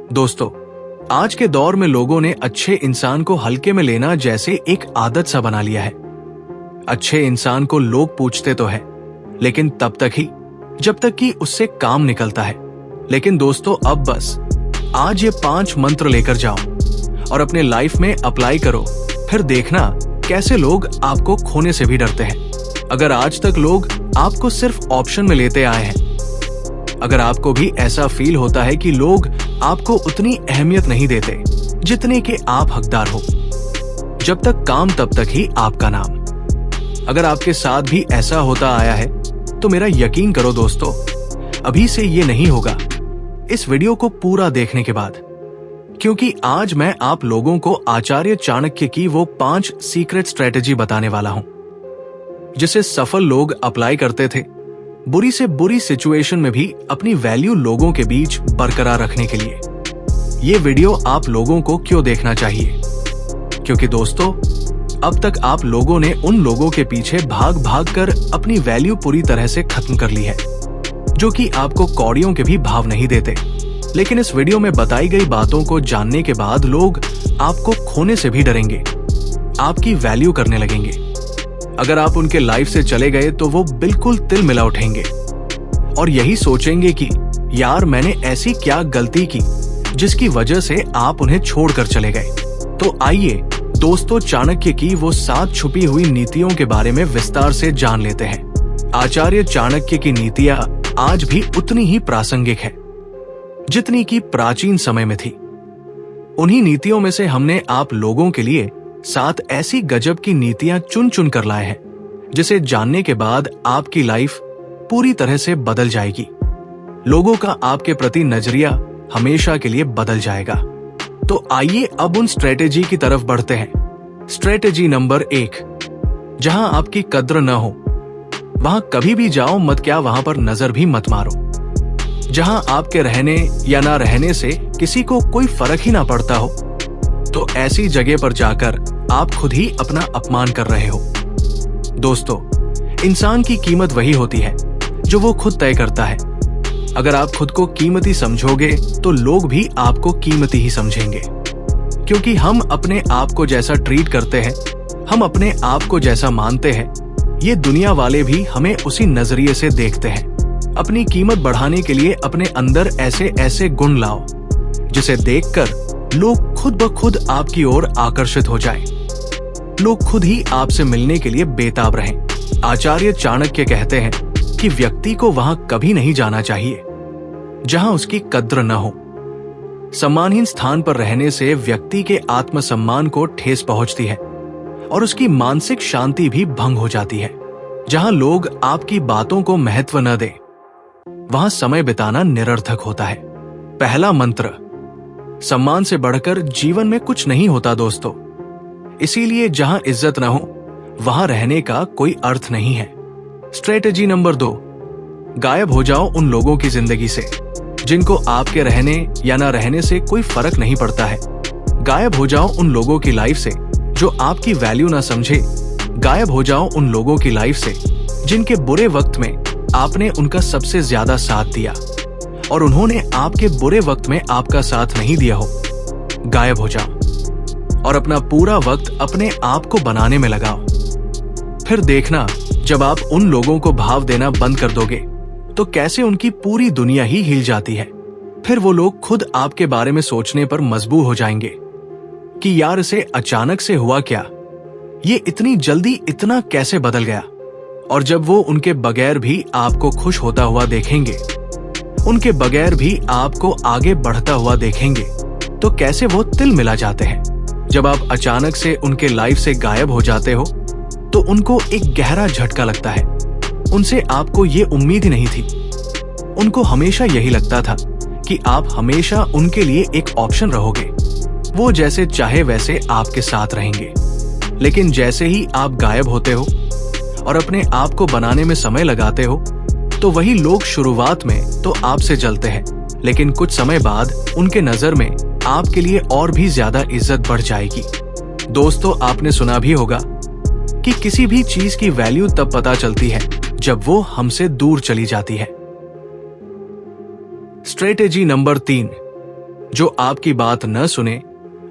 दोस्तों, आज के दौर में लोगों ने अच्छे इंसान को हल्के में लेना जैसे एक आदत सा बना लिया है। अच्छे इंसान को लोग पूछते तो है, लेकिन तब तक ही जब तक कि उससे काम निकलता है। लेकिन दोस्तों, अब बस आज ये 5 मंत्र लेकर जाओ और अपने लाइफ में अप्लाई करो, फिर देखना कैसे लोग आपको खोने से भी डरते हैं। अगर आज तक लोग आपको सिर्फ ऑप्शन में लेते आए हैं, अगर आपको भी ऐसा फील होता है कि लोग आपको उतनी अहमियत नहीं देते जितने के आप हकदार हो, जब तक काम तब तक ही आपका नाम, अगर आपके साथ भी ऐसा होता आया है तो मेरा यकीन करो दोस्तों, अभी से ये नहीं होगा इस वीडियो को पूरा देखने के बाद। क्योंकि आज मैं आप लोगों को आचार्य चाणक्य की वो 5 सीक्रेट स्ट्रेटेजी बताने वाला हूं, जिसे सफल लोग अप्लाई करते थे बुरी से बुरी सिचुएशन में भी अपनी वैल्यू लोगों के बीच बरकरार रखने के लिए। ये वीडियो आप लोगों को क्यों देखना चाहिए? क्योंकि दोस्तों, अब तक आप लोगों ने उन लोगों के पीछे भाग भाग कर अपनी वैल्यू पूरी तरह से खत्म कर ली है, जो कि आपको कौड़ियों के भी भाव नहीं देते। लेकिन इस वीडियो में बताई गई बातों को जानने के बाद लोग आपको खोने से भी डरेंगे, आपकी वैल्यू करने लगेंगे। अगर आप उनके लाइफ से चले गए तो वो बिल्कुल तिल मिला उठेंगे और यही सोचेंगे कि यार, मैंने ऐसी क्या गलती की जिसकी वजह से आप उन्हें छोड़कर चले गए। तो आइए दोस्तों, चाणक्य की वो 7 छुपी हुई नीतियों के बारे में विस्तार से जान लेते हैं। आचार्य चाणक्य की नीतियां आज भी उतनी ही प्रासंगिक है जितनी की प्राचीन समय में थी। उन्हीं नीतियों में से हमने आप लोगों के लिए 7 ऐसी गजब की नीतियां चुन चुन कर लाए हैं, जिसे जानने के बाद आपकी लाइफ पूरी तरह से बदल जाएगी। लोगों का आपके प्रति नजरिया हमेशा के लिए बदल जाएगा। तो आइए अब उन स्ट्रेटेजी की तरफ बढ़ते हैं। स्ट्रेटेजी नंबर 1, जहां आपकी कद्र न हो वहां कभी भी जाओ मत, क्या वहां पर नजर भी मत मारो। जहां आपके रहने या ना रहने से किसी को कोई फर्क ही ना पड़ता हो, तो ऐसी जगह पर जाकर आप खुद ही अपना अपमान कर रहे हो। दोस्तों, इंसान की कीमत वही होती है जो वो खुद तय करता है। अगर आप खुद को कीमती समझोगे तो लोग भी आपको कीमती ही समझेंगे, क्योंकि हम अपने आप को जैसा ट्रीट करते हैं, हम अपने आप को जैसा मानते हैं, ये दुनिया वाले भी हमें उसी नजरिए से देखते हैं। अपनी कीमत बढ़ाने के लिए अपने अंदर ऐसे ऐसे गुण लाओ जिसे देखकर लोग खुद ब खुद आपकी ओर आकर्षित हो जाएं। लोग खुद ही आपसे मिलने के लिए बेताब रहें। आचार्य चाणक्य कहते हैं कि व्यक्ति को वहां कभी नहीं जाना चाहिए जहां उसकी कद्र न हो। सम्मानहीन स्थान पर रहने से व्यक्ति के आत्मसम्मान को ठेस पहुंचती है और उसकी मानसिक शांति भी भंग हो जाती है। जहां लोग आपकी बातों को महत्व न दें, वहां समय बिताना निरर्थक होता है। पहला मंत्र, सम्मान से बढ़कर जीवन में कुछ नहीं होता दोस्तों। इसीलिए जहां इज्जत न हो वहां रहने का कोई अर्थ नहीं है। स्ट्रेटेजी नंबर 2, गायब हो जाओ उन लोगों की जिंदगी से जिनको आपके रहने या ना रहने से कोई फर्क नहीं पड़ता है। गायब हो जाओ उन लोगों की लाइफ से जो आपकी वैल्यू ना समझे। गायब हो जाओ उन लोगों की लाइफ से जिनके बुरे वक्त में आपने उनका सबसे ज्यादा साथ दिया और उन्होंने आपके बुरे वक्त में आपका साथ नहीं दिया हो। गायब हो जाओ और अपना पूरा वक्त अपने आप को बनाने में लगाओ। फिर देखना, जब आप उन लोगों को भाव देना बंद कर दोगे तो कैसे उनकी पूरी दुनिया ही हिल जाती है। फिर वो लोग खुद आपके बारे में सोचने पर मजबूर हो जाएंगे कि यार, इसे अचानक से हुआ क्या, ये इतनी जल्दी इतना कैसे बदल गया। और जब वो उनके बगैर भी आपको खुश होता हुआ देखेंगे, उनके बगैर भी आपको आगे बढ़ता हुआ देखेंगे, तो कैसे वो तिल मिला जाते हैं। जब आप अचानक से उनके लाइफ से गायब हो जाते हो तो उनको एक गहरा झटका लगता है। उनसे आपको ये उम्मीद ही नहीं थी। उनको हमेशा यही लगता था कि आप हमेशा उनके लिए एक ऑप्शन रहोगे, वो जैसे चाहे वैसे आपके साथ रहेंगे। लेकिन जैसे ही आप गायब होते हो और अपने आप को बनाने में समय लगाते हो, तो वही लोग शुरुआत में तो आपसे जलते हैं, लेकिन कुछ समय बाद उनके नजर में आपके लिए और भी ज्यादा इज्जत बढ़ जाएगी। दोस्तों, आपने सुना भी होगा कि किसी भी चीज की वैल्यू तब पता चलती है जब वो हमसे दूर चली जाती है। स्ट्रेटेजी नंबर 3, जो आपकी बात न सुने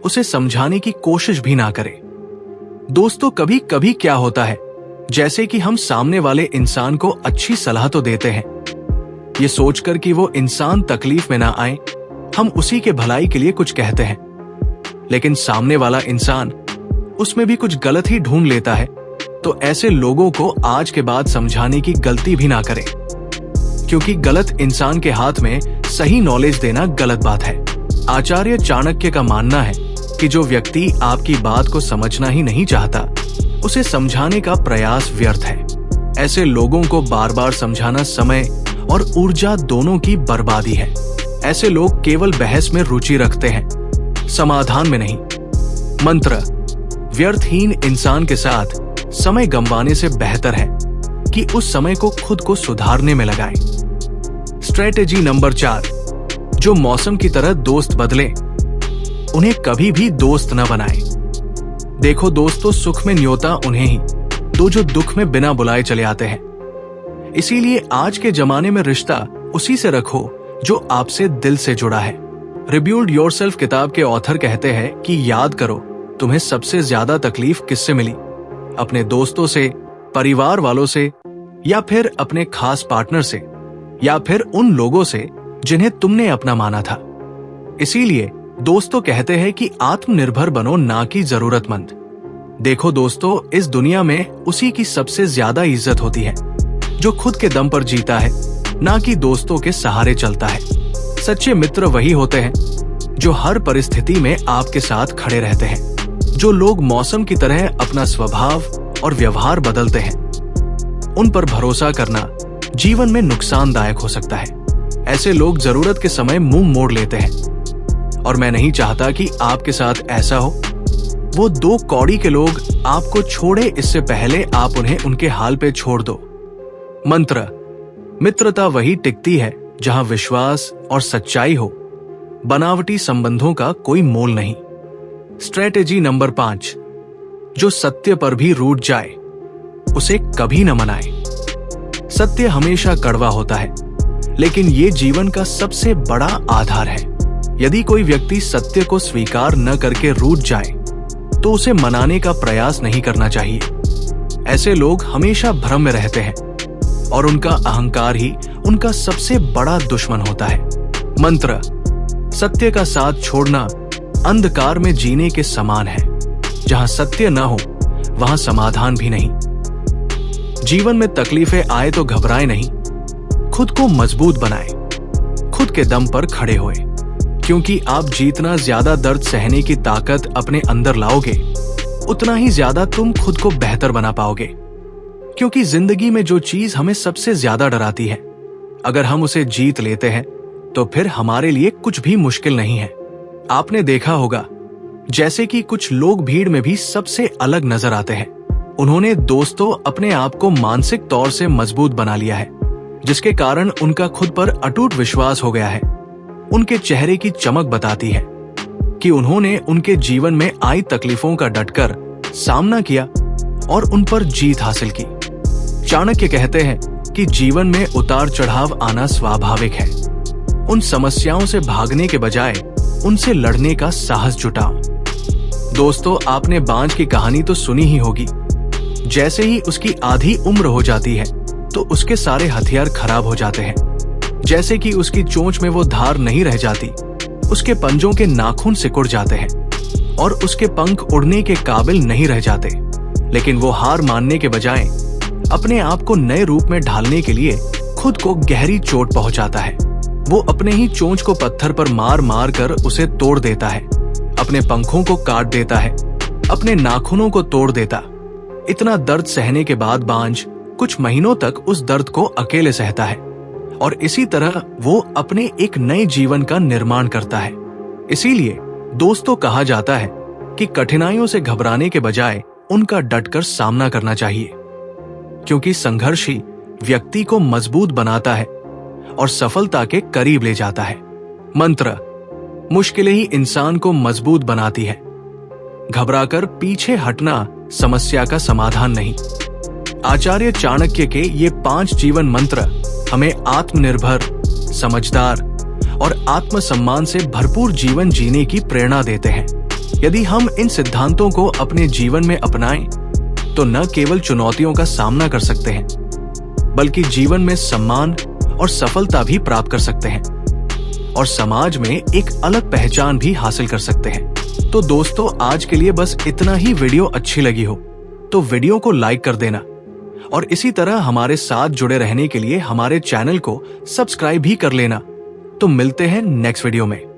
उसे समझाने की कोशिश भी ना करे। दोस्तों, कभी कभी क्या होता है, जैसे कि हम सामने वाले इंसान को अच्छी सलाह तो देते हैं, ये सोचकर कि वो इंसान तकलीफ में ना आए, हम उसी के भलाई के लिए कुछ कहते हैं, लेकिन सामने वाला इंसान उसमें भी कुछ गलत ही ढूंढ लेता है। तो ऐसे लोगों को आज के बाद समझाने की गलती भी ना करें, क्योंकि गलत इंसान के हाथ में सही नॉलेज देना गलत बात है। आचार्य चाणक्य का मानना है कि जो व्यक्ति आपकी बात को समझना ही नहीं चाहता, उसे समझाने का प्रयास व्यर्थ है। ऐसे लोगों को बार बार समझाना समय और ऊर्जा दोनों की बर्बादी है। ऐसे लोग केवल बहस में रुचि रखते हैं, समाधान में नहीं। मंत्र: व्यर्थहीन इंसान के साथ समय गंवाने से बेहतर है कि उस समय को खुद को सुधारने में लगाएं। स्ट्रेटेजी नंबर 4: जो मौसम की तरह दोस्त बदले, उन्हें कभी भी दोस्त न बनाएं। देखो दोस्तों, सुख में न्योता उन्हें ही दो जो दुख में बिना बुलाए चले आते हैं। इसीलिए आज के जमाने में रिश्ता उसी से रखो जो आपसे दिल से जुड़ा है। रिबिल्ड योरसेल्फ किताब के ऑथर कहते हैं कि याद करो, तुम्हें सबसे ज्यादा तकलीफ किससे मिली? अपने दोस्तों से, परिवार वालों से, या फिर अपने खास पार्टनर से, या फिर उन लोगों से जिन्हें तुमने अपना माना था। इसीलिए दोस्तों कहते हैं कि आत्मनिर्भर बनो, ना कि जरूरतमंद। देखो दोस्तों, इस दुनिया में उसी की सबसे ज्यादा इज्जत होती है जो खुद के दम पर जीता है, ना कि दोस्तों के सहारे चलता है। सच्चे मित्र वही होते हैं जो हर परिस्थिति में आपके साथ खड़े रहते हैं। जो लोग मौसम की तरह अपना स्वभाव और व्यवहार बदलते हैं, उन पर भरोसा करना जीवन में नुकसानदायक हो सकता है। ऐसे लोग जरूरत के समय मुंह मोड़ लेते हैं, और मैं नहीं चाहता कि आपके साथ ऐसा हो। वो 2 कौड़ी के लोग आपको छोड़े इससे पहले आप उन्हें उनके हाल पे छोड़ दो। मंत्र: मित्रता वही टिकती है जहां विश्वास और सच्चाई हो, बनावटी संबंधों का कोई मोल नहीं। स्ट्रेटेजी नंबर 5: जो सत्य पर भी रूठ जाए, उसे कभी न मनाए। सत्य हमेशा कड़वा होता है, लेकिन ये जीवन का सबसे बड़ा आधार है। यदि कोई व्यक्ति सत्य को स्वीकार न करके रूठ जाए, तो उसे मनाने का प्रयास नहीं करना चाहिए। ऐसे लोग हमेशा भ्रम में रहते हैं, और उनका अहंकार ही उनका सबसे बड़ा दुश्मन होता है। मंत्र: सत्य का साथ छोड़ना अंधकार में जीने के समान है। जहां सत्य न हो, वहां समाधान भी नहीं। जीवन में तकलीफें आए तो घबराए नहीं, खुद को मजबूत बनाए, खुद के दम पर खड़े होए, क्योंकि आप जितना ज्यादा दर्द सहने की ताकत अपने अंदर लाओगे, उतना ही ज्यादा तुम खुद को बेहतर बना पाओगे। क्योंकि जिंदगी में जो चीज हमें सबसे ज्यादा डराती है, अगर हम उसे जीत लेते हैं, तो फिर हमारे लिए कुछ भी मुश्किल नहीं है। आपने देखा होगा, जैसे कि कुछ लोग भीड़ में भी सबसे अलग नजर आते हैं। उन्होंने दोस्तों अपने आप को मानसिक तौर से मजबूत बना लिया है, जिसके कारण उनका खुद पर अटूट विश्वास हो गया है। उनके चेहरे की चमक बताती है कि उन्होंने उनके जीवन में आई तकलीफों का डटकर सामना किया और उन पर जीत हासिल की। चाणक्य कहते हैं कि जीवन में उतार चढ़ाव आना स्वाभाविक है। उन समस्याओं से भागने के बजाय उनसे लड़ने का साहस जुटाओ। दोस्तों, आपने बांझ की कहानी तो सुनी ही होगी। जैसे ही उसकी आधी उम्र हो जाती है, तो उसके सारे हथियार खराब हो जाते हैं। जैसे कि उसकी चोंच में वो धार नहीं रह जाती, उसके पंजों के नाखून सिकुड़ जाते हैं और उसके पंख उड़ने के काबिल नहीं रह जाते। लेकिन वो हार मानने के बजाय अपने आप को नए रूप में ढालने के लिए खुद को गहरी चोट पहुंचाता है। वो अपने ही चोंच को पत्थर पर मार मार कर उसे तोड़ देता है, अपने पंखों को काट देता है, अपने नाखूनों को तोड़ देता। इतना दर्द सहने के बाद बांझ कुछ महीनों तक उस दर्द को अकेले सहता है, और इसी तरह वो अपने एक नए जीवन का निर्माण करता है। इसीलिए दोस्तों, कहा जाता है कि कठिनाइयों से घबराने के बजाय उनका डटकर सामना करना चाहिए, क्योंकि संघर्ष ही व्यक्ति को मजबूत बनाता है और सफलता के करीब ले जाता है। मंत्र: मुश्किलें ही इंसान को मजबूत बनाती है। घबराकर पीछे हटना समस्या का समाधान नहीं। आचार्य चाणक्य के ये 5 जीवन मंत्र हमें आत्मनिर्भर, समझदार और आत्मसम्मान से भरपूर जीवन जीने की प्रेरणा देते हैं। यदि हम इन सिद्धांतों को अपने जीवन में अपनाएं, तो न केवल चुनौतियों का सामना कर सकते हैं, बल्कि जीवन में सम्मान और सफलता भी प्राप्त कर सकते हैं और समाज में एक अलग पहचान भी हासिल कर सकते हैं। तो दोस्तों, आज के लिए बस इतना ही। वीडियो अच्छी लगी हो तो वीडियो को लाइक कर देना और इसी तरह हमारे साथ जुड़े रहने के लिए हमारे चैनल को सब्सक्राइब भी कर लेना। तो मिलते हैं नेक्स्ट वीडियो में।